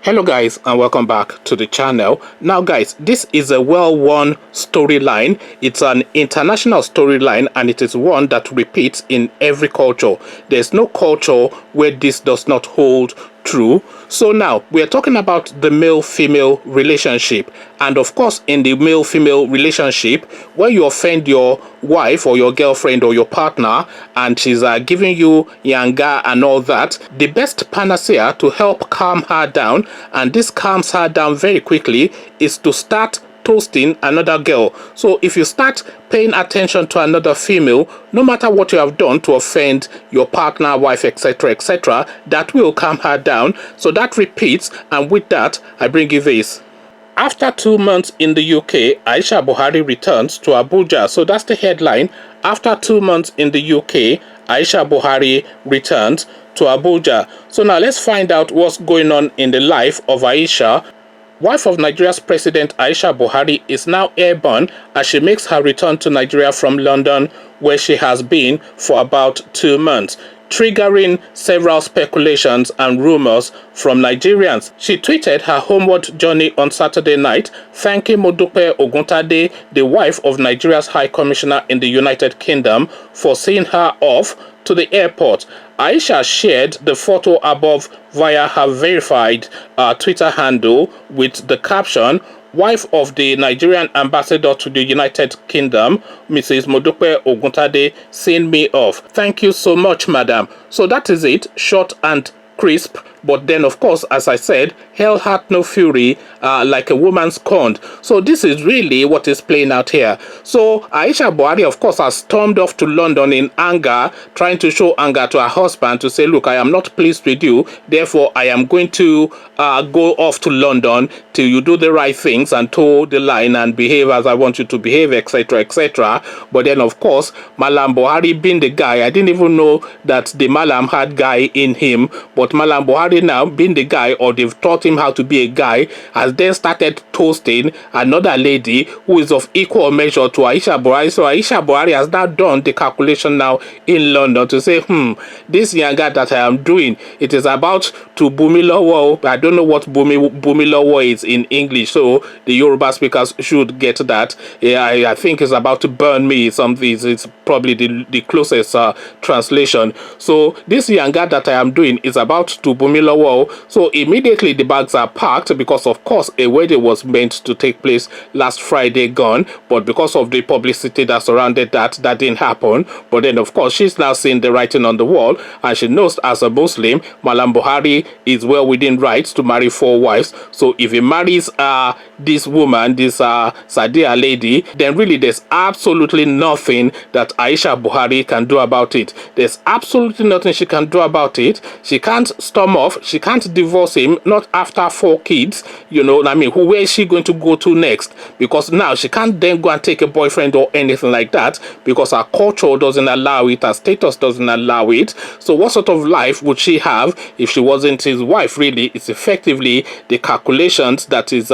Hello guys, and welcome back to the channel. Now guys, this is a well-worn storyline. It's an international storyline, and it is one that repeats in every culture. There's no culture where this does not hold true. So now we are talking about the male-female relationship, and of course in the male-female relationship, when you offend your wife or your girlfriend or your partner and she's giving you yanga and all that, the best panacea to help calm her down, and this calms her down very quickly, is to start toasting another girl. So if you start paying attention to another female, no matter what you have done to offend your partner, wife, etc., etc., that will calm her down. So that repeats, and with that I bring you this. After 2 months in the UK, Aisha Buhari returns to Abuja. So that's the headline. After 2 months in the UK, Aisha Buhari returns to Abuja. So now let's find out what's going on in the life of Aisha. Wife of Nigeria's President Aisha Buhari is now airborne as she makes her return to Nigeria from London, where she has been for about 2 months, triggering several speculations and rumors from Nigerians. She tweeted her homeward journey on Saturday night, thanking Modupe Oguntade, the wife of Nigeria's High Commissioner in the United Kingdom, for seeing her off to the airport. Aisha shared the photo above via her verified Twitter handle with the caption, "Wife of the Nigerian ambassador to the United Kingdom, Mrs. Modupe Oguntade, send me off. Thank you so much, madam." So that is it, short and crisp. But then, of course, as I said, hell hath no fury, like a woman scorned. So this is really what is playing out here. So Aisha Buhari, of course, has stormed off to London in anger, trying to show anger to her husband to say, look, I am not pleased with you. Therefore, I am going to go off to London till you do the right things and toe the line and behave as I want you to behave, etc., etc. But then, of course, Mallam Buhari being the guy, I didn't even know that the Mallam had guy in him, but Mallam Buhari now being the guy, or they've taught him how to be a guy, has then started toasting another lady who is of equal measure to Aisha Buhari. So Aisha Buhari has now done the calculation now in London to say, this yanga that I am doing, it is about to Bumilowo. I don't know what Bumilowo is in English, so the Yoruba speakers should get that. Yeah, I think it's about to burn me, something. It's probably the closest translation. So this yanga that I am doing is about to Bumilowo. So immediately the bags are packed, because of course a wedding was meant to take place last Friday gone, but because of the publicity that surrounded that didn't happen. But then of course she's now seeing the writing on the wall, and she knows as a Muslim, Mallam Buhari is well within rights to marry 4 wives. So if he marries this woman, this Sadia lady, then really there's absolutely nothing that Aisha Buhari can do about it. There's absolutely nothing she can do about it. She can't storm off. She can't divorce him, not after 4 kids. You know, I mean, where is she going to go to next? Because now she can't then go and take a boyfriend or anything like that, because her culture doesn't allow it, her status doesn't allow it. So what sort of life would she have if she wasn't his wife? Really, it's effectively the calculations that is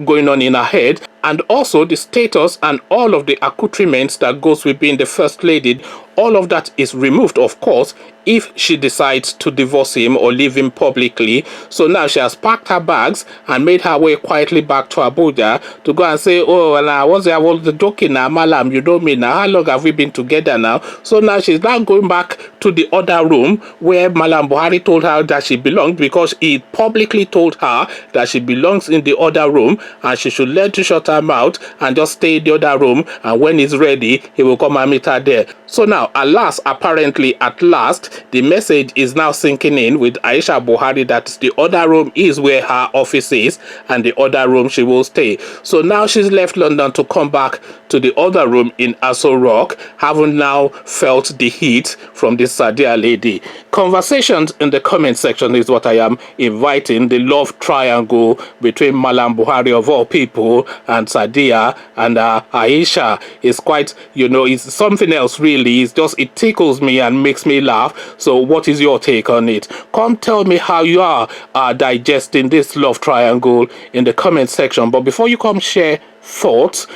going on in her head, and also the status and all of the accoutrements that goes with being the first lady. All of that is removed, of course, if she decides to divorce him or leave him publicly. So now she has packed her bags and made her way quietly back to Abuja to go and say, oh, and I was joking now, Mallam, you know me now, how long have we been together now? So now she's now going back to the other room where Mallam Buhari told her that she belonged, because he publicly told her that she belongs in the other room and she should learn to shut her mouth and just stay in the other room, and when he's ready, he will come and meet her there. So now, alas, apparently, at last, the message is now sinking in with Aisha Buhari that the other room is where her office is, and the other room she will stay. So now she's left London to come back to the other room in Aso Rock, having now felt the heat from this Sadia lady. Conversations in the comment section is what I am inviting. The love triangle between Mallam Buhari of all people and Sadia and Aisha is quite, you know, it's something else really. It's just, it tickles me and makes me laugh. So what is your take on it? Come tell me how you are digesting this love triangle in the comment section. But before you come share thoughts,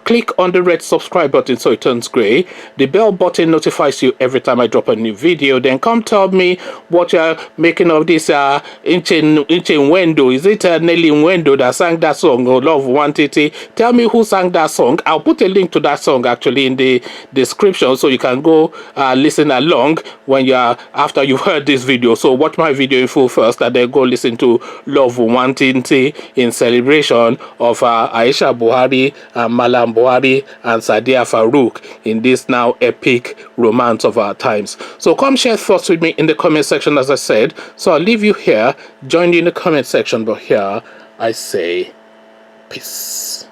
click on the red subscribe button so it turns gray. The bell button notifies you every time I drop a new video. Then come tell me what you're making of this Inche Wendo. Is it Nelly Wendo that sang that song, or Love Wantiti? Tell me who sang that song. I'll put a link to that song actually in the description, so you can go listen along when you're after you've heard this video. So watch my video in full first, and then go listen to Love Wantiti in celebration of Aisha Buhari and Mallam Buhari and Sadia Farouk in this now epic romance of our times. So come share thoughts with me in the comment section, as I said. So I'll leave you here. Join you in the comment section, but here I say peace.